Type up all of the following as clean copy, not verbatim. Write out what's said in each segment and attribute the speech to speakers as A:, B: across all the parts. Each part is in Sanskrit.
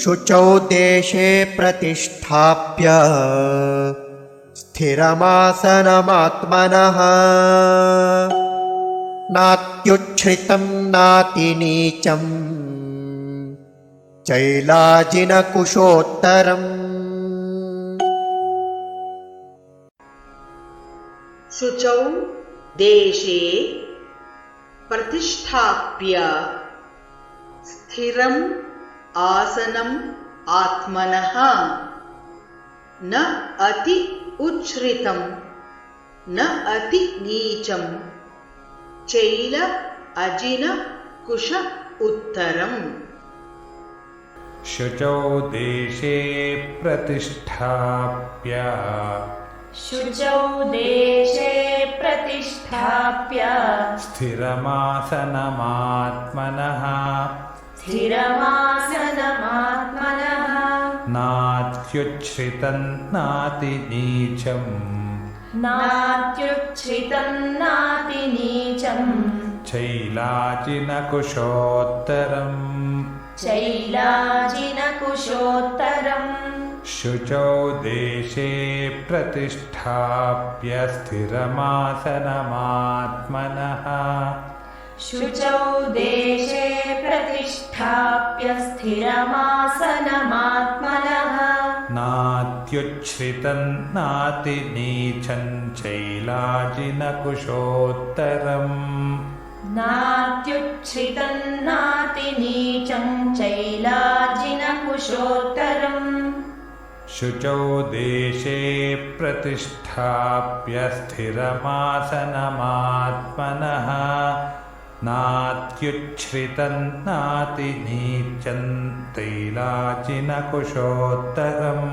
A: शुचौ देशे प्रतिष्ठाप्य स्थिरमासनमात्मनः नात्युच्छ्रितं नातिनीचं चैलाजिनकुशोत्तरम्।
B: शुचौ देशे प्रतिष्ठाप्य स्थिरम् आसनम् आत्मनः न अति उच्छ्रितं न अति नीचं चैल अजिन कुश उत्तरम्।
C: शुचौ देशे प्रतिष्ठाप्य स्थिरमासनमात्मनः नात्युच्छ्रितं नातिनीचं चैलाजिनकुशोत्तरम्। शुचौ देशे प्रतिष्ठाप्य स्थिरमासनमात्मनः नात्युच्छ्रितं नातिनीचं चैलाजिनकुशोत्तरम्। शुचौ देशे प्रतिष्ठाप्य स्थिरमासनमात्मनः नात्युच्छ्रितं नातिनीचं चैलाजिनकुशोत्तरम्।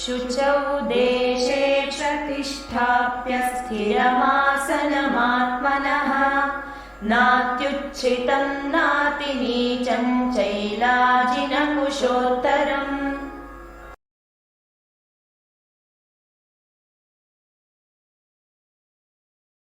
D: शुचौ देशे प्रतिष्ठाप्य स्थिरमासनमात्मनः नात्युच्छ्रितं नातिनीचं चैलाजिनकुशोत्तरम्।